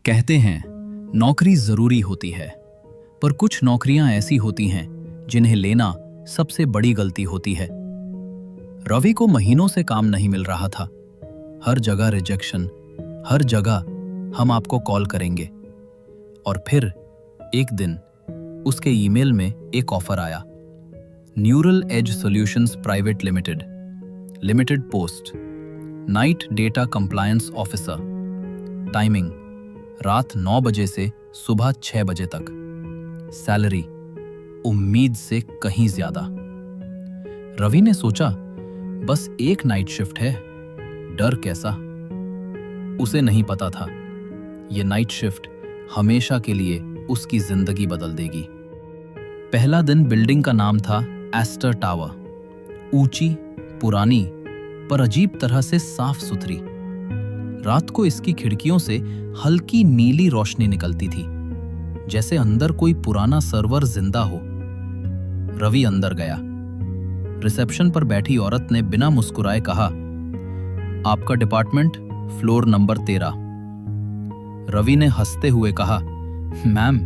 कहते हैं नौकरी जरूरी होती है, पर कुछ नौकरियां ऐसी होती हैं जिन्हें लेना सबसे बड़ी गलती होती है। रवि को महीनों से काम नहीं मिल रहा था। हर जगह रिजेक्शन, हर जगह हम आपको कॉल करेंगे। और फिर एक दिन उसके ईमेल में एक ऑफर आया। Neural Edge Solutions Private Limited, limited post, night data compliance officer, timing रात 9 बजे से सुबह 6 बजे तक, सैलरी उम्मीद से कहीं ज्यादा। रवि ने सोचा बस एक नाइट शिफ्ट है, डर कैसा। उसे नहीं पता था यह नाइट शिफ्ट हमेशा के लिए उसकी जिंदगी बदल देगी। पहला दिन बिल्डिंग का नाम था एस्टर टावर। ऊंची, पुरानी, पर अजीब तरह से साफ सुथरी। रात को इसकी खिड़कियों से हल्की नीली रोशनी निकलती थी, जैसे अंदर कोई पुराना सर्वर जिंदा हो। रवि अंदर गया। रिसेप्शन पर बैठी औरत ने बिना मुस्कुराए कहा, आपका डिपार्टमेंट फ्लोर नंबर 13। रवि ने हंसते हुए कहा, मैम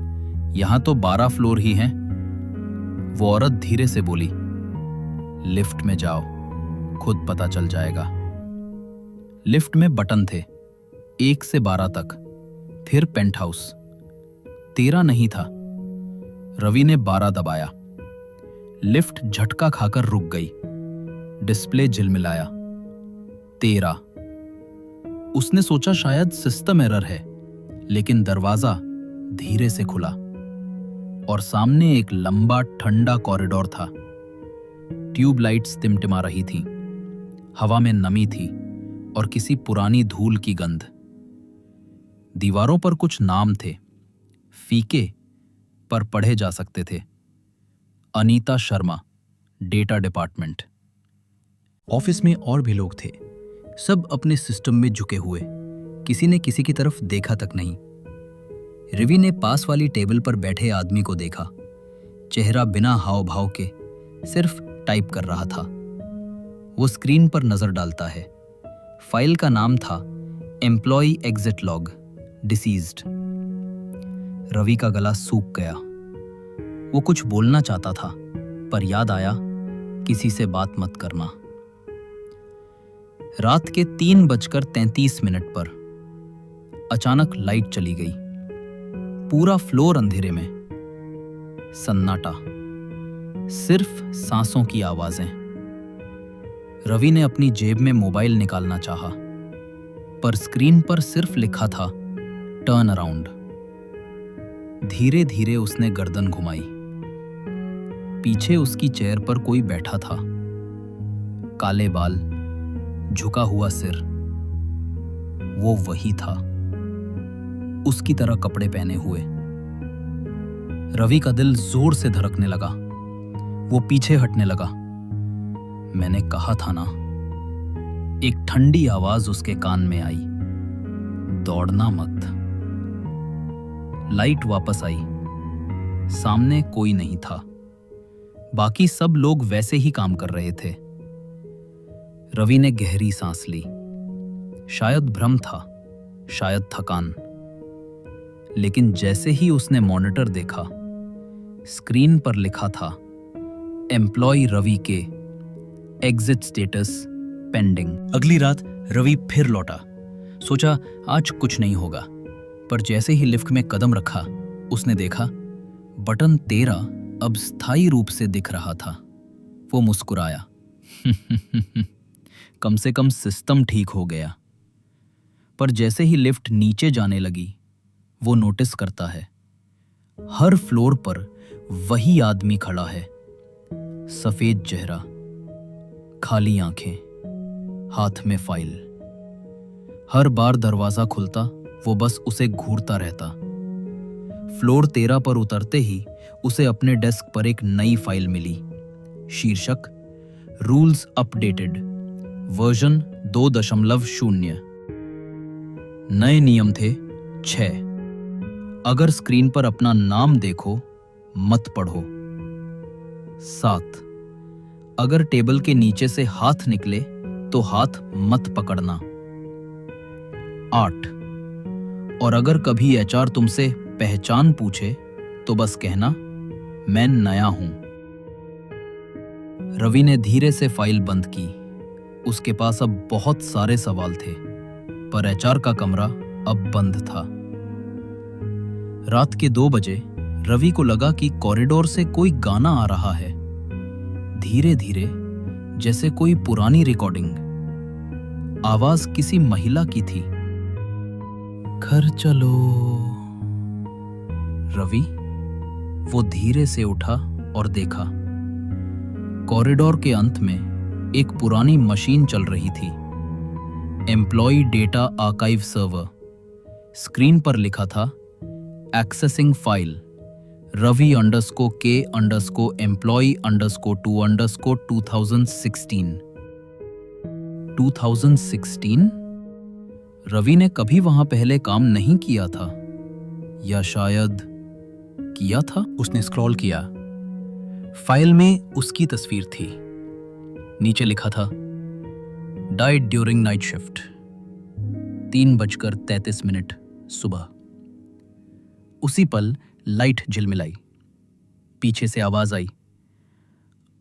यहां तो 12 फ्लोर ही हैं। वो औरत धीरे से बोली, लिफ्ट में जाओ, खुद पता चल जाएगा। लिफ्ट में बटन थे 1 से 12 तक, फिर पेंट हाउस। 13 नहीं था। रवि ने 12 दबाया। लिफ्ट झटका खाकर रुक गई। डिस्प्ले झिलमिलाया। 13। उसने सोचा शायद सिस्टम एरर है, लेकिन दरवाजा धीरे से खुला और सामने एक लंबा ठंडा कॉरिडोर था। ट्यूबलाइट्स टिमटिमा रही थीं। हवा में नमी थी और किसी पुरानी धूल की गंध। दीवारों पर कुछ नाम थे, फीके पर पढ़े जा सकते थे। Anita Sharma, data department. Office में और भी लोग थे, सब अपने सिस्टम में झुके हुए। किसी ने किसी की तरफ देखा तक नहीं। रवि ने पास वाली टेबल पर बैठे आदमी को देखा। चेहरा बिना हाव भाव के सिर्फ टाइप कर रहा था। वो स्क्रीन पर नजर डालता है। फाइल का नाम था employee exit log, deceased. Ravi का गला सूख गया। वो कुछ बोलना चाहता था, पर याद आया किसी से बात मत करना। रात के 3:33 पर अचानक लाइट चली गई। पूरा फ्लोर अंधेरे में। सन्नाटा, सिर्फ सांसों की आवाजें। रवि ने अपनी जेब में मोबाइल निकालना चाहा, पर स्क्रीन पर सिर्फ लिखा था टर्न अराउंड। धीरे धीरे उसने गर्दन घुमाई। पीछे उसकी चेयर पर कोई बैठा था। काले बाल, झुका हुआ सिर। वो वही था, उसकी तरह कपड़े पहने हुए। रवि का दिल जोर से धड़कने लगा। वो पीछे हटने लगा। मैंने कहा था ना। एक ठंडी आवाज उसके कान में आई, दौड़ना मत। लाइट वापस आई। सामने कोई नहीं था। बाकी सब लोग वैसे ही काम कर रहे थे। रवि ने गहरी सांस ली। शायद भ्रम था, शायद थकान। लेकिन जैसे ही उसने मॉनिटर देखा, स्क्रीन पर लिखा था एम्प्लॉय रवि के एग्जिट स्टेटस पेंडिंग। अगली रात रवि फिर लौटा। सोचा आज कुछ नहीं होगा, पर जैसे ही लिफ्ट में कदम रखा, उसने देखा बटन 13 अब स्थायी रूप से दिख रहा था। वो मुस्कुराया। कम से कम सिस्टम ठीक हो गया। पर जैसे ही लिफ्ट नीचे जाने लगी, वो नोटिस करता है हर फ्लोर पर वही आदमी खड़ा है। सफेद चेहरा, खाली आंखें, हाथ में फाइल। हर बार दरवाजा खुलता, वो बस उसे घूरता रहता। फ्लोर 13 पर उतरते ही उसे अपने डेस्क पर एक नई फाइल मिली। शीर्षक रूल्स अपडेटेड, वर्जन 2.0। नए नियम थे 6। अगर स्क्रीन पर अपना नाम देखो मत पढ़ो। 7। अगर टेबल के नीचे से हाथ निकले तो हाथ मत पकड़ना। 8। और अगर कभी एचआर तुमसे पहचान पूछे तो बस कहना मैं नया हूं। रवि ने धीरे से फाइल बंद की। उसके पास अब बहुत सारे सवाल थे, पर एचआर का कमरा अब बंद था। रात के 2 बजे रवि को लगा कि कॉरिडोर से कोई गाना आ रहा है, धीरे धीरे, जैसे कोई पुरानी रिकॉर्डिंग। आवाज किसी महिला की थी। घर चलो। रवि वो धीरे से उठा और देखा। कॉरिडोर के अंत में एक पुरानी मशीन चल रही थी। Employee data archive server. Screen पर लिखा था एक्सेसिंग फाइल Ravi_K_employee_2_2016। 2016? रवि ने कभी वहां पहले काम नहीं किया था, या शायद किया था। उसने स्क्रॉल किया। फाइल में उसकी तस्वीर थी। नीचे लिखा था डाइड ड्यूरिंग नाइट शिफ्ट, 3:33 सुबह। उसी पल लाइट झिलमिलाई। पीछे से आवाज आई,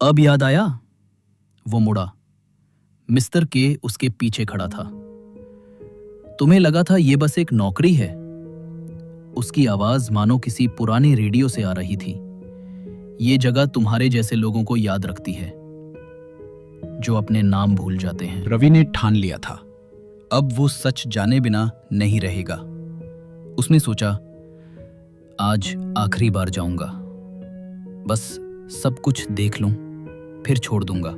अब याद आया? वो मुड़ा। मिस्टर के उसके पीछे खड़ा था। तुम्हें लगा था ये बस एक नौकरी है? उसकी आवाज मानो किसी पुरानी रेडियो से आ रही थी। ये जगह तुम्हारे जैसे लोगों को याद रखती है, जो अपने नाम भूल जाते हैं। रवि ने ठान लिया था, अब वो सच जाने बिना नहीं रहेगा। उसने सोचा, आज आखिरी बार जाऊंगा, बस सब कुछ देख लूं, फिर छोड़ दूंगा।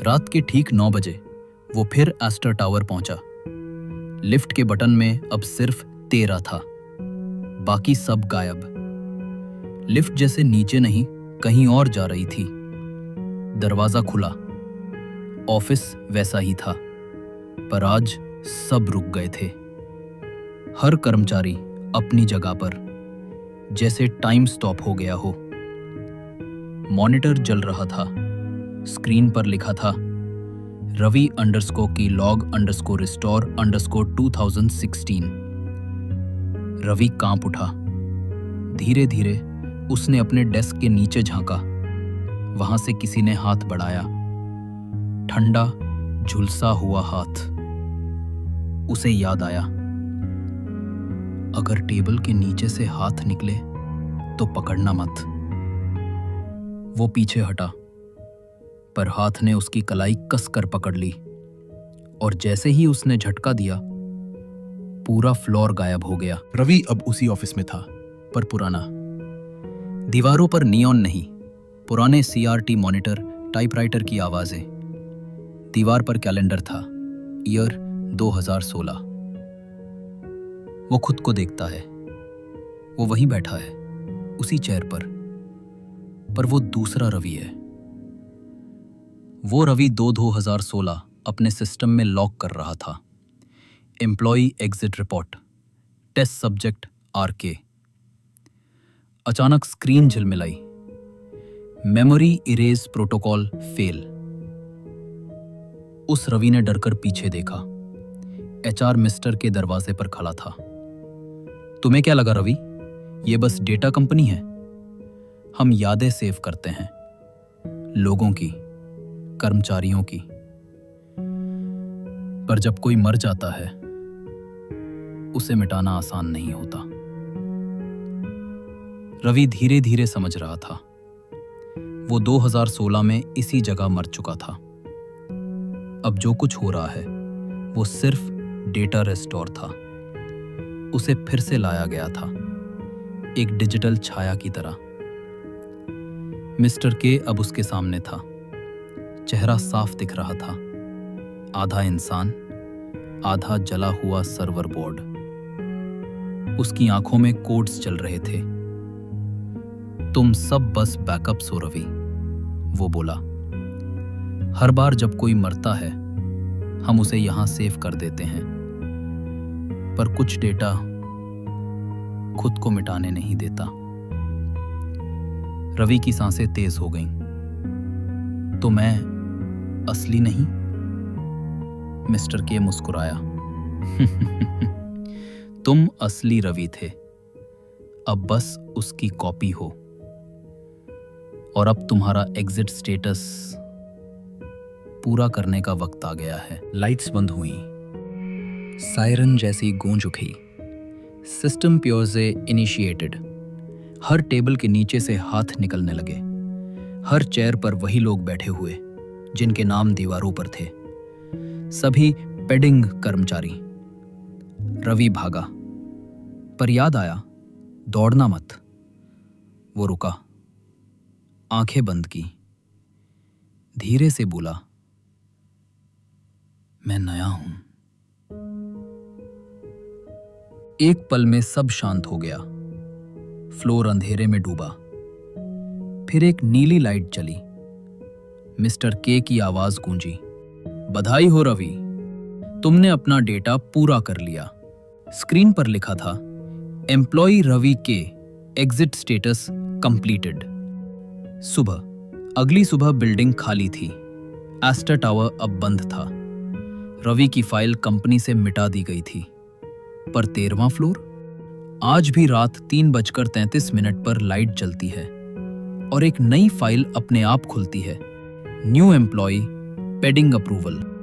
रात के ठीक 9 बजे वो फिर एस्टर टावर पहुंचा। लिफ्ट के बटन में अब सिर्फ 13 था, बाकी सब गायब। लिफ्ट जैसे नीचे नहीं, कहीं और जा रही थी। दरवाजा खुला। ऑफिस वैसा ही था, पर आज सब रुक गए थे। हर कर्मचारी अपनी जगह पर, जैसे टाइम स्टॉप हो गया हो। मॉनिटर जल रहा था। स्क्रीन पर लिखा था Ravi_Key_Log_Restore_2016। रवि कांप उठा। धीरे धीरे उसने अपने डेस्क के नीचे झांका। वहां से किसी ने हाथ बढ़ाया, ठंडा झुलसा हुआ हाथ। उसे याद आया, अगर टेबल के नीचे से हाथ निकले तो पकड़ना मत। वो पीछे हटा, पर हाथ ने उसकी कलाई कसकर पकड़ ली, और जैसे ही उसने झटका दिया, पूरा फ्लोर गायब हो गया। रवि अब उसी ऑफिस में था, पर पुराना। दीवारों पर नियॉन नहीं, पुराने सीआरटी मॉनिटर, टाइपराइटर की आवाजें। दीवार पर कैलेंडर था, ईयर 2016। वो खुद को देखता है। वो वहीं बैठा है, उसी चेयर पर वो दूसरा रवि है। वो रवि 2016 अपने सिस्टम में लॉक कर रहा था। Employee exit report, test subject RK। अचानक स्क्रीन झिलमिलाई। Memory erase protocol fail. उस रवि ने डरकर पीछे देखा। HR मिस्टर के दरवाजे पर खड़ा था। तुम्हें क्या लगा रवि, ये बस डेटा कंपनी है? हम यादें सेव करते हैं, लोगों की, कर्मचारियों की। पर जब कोई मर जाता है, उसे मिटाना आसान नहीं होता। रवि धीरे धीरे समझ रहा था, वो 2016 में इसी जगह मर चुका था। अब जो कुछ हो रहा है वो सिर्फ डेटा रेस्टोर था। उसे फिर से लाया गया था, एक डिजिटल छाया की तरह। मिस्टर के अब उसके सामने था। चेहरा साफ दिख रहा था, आधा इंसान, आधा जला हुआ सर्वर बोर्ड। उसकी आंखों में कोड्स चल रहे थे। तुम सब बस बैकअप्स हो रवि, वो बोला। हर बार जब कोई मरता है, हम उसे यहां सेव कर देते हैं, पर कुछ डेटा खुद को मिटाने नहीं देता। रवि की सांसें तेज हो गईं। तो मैं असली नहीं? मिस्टर के मुस्कुराया। तुम असली रवि थे, अब बस उसकी कॉपी हो। और अब तुम्हारा एग्जिट स्टेटस पूरा करने का वक्त आ गया है। लाइट्स बंद हुई, सायरन जैसी गूंज उठी। सिस्टम प्योर से इनिशिएटेड। हर टेबल के नीचे से हाथ निकलने लगे। हर चेयर पर वही लोग बैठे हुए जिनके नाम दीवारों पर थे, सभी पेडिंग कर्मचारी। रवि भागा, पर याद आया, दौड़ना मत। वो रुका, आंखें बंद की, धीरे से बोला, मैं नया हूं। एक पल में सब शांत हो गया। फ्लोर अंधेरे में डूबा। फिर एक नीली लाइट जली। मिस्टर के की आवाज गूंजी, बधाई हो रवि, तुमने अपना डेटा पूरा कर लिया। स्क्रीन पर लिखा था, एम्प्लॉय रवि के, एग्जिट स्टेटस कंप्लीटेड। सुबह, अगली सुबह बिल्डिंग खाली थी। एस्टर टावर अब बंद था। रवि की फाइल कंपनी से मिटा दी गई थी, पर 13वां फ्लोर? आज भी रात 3:33 पर लाइट जलती है और एक नई फाइल अपने आप खुलती है। New employ, pending approval.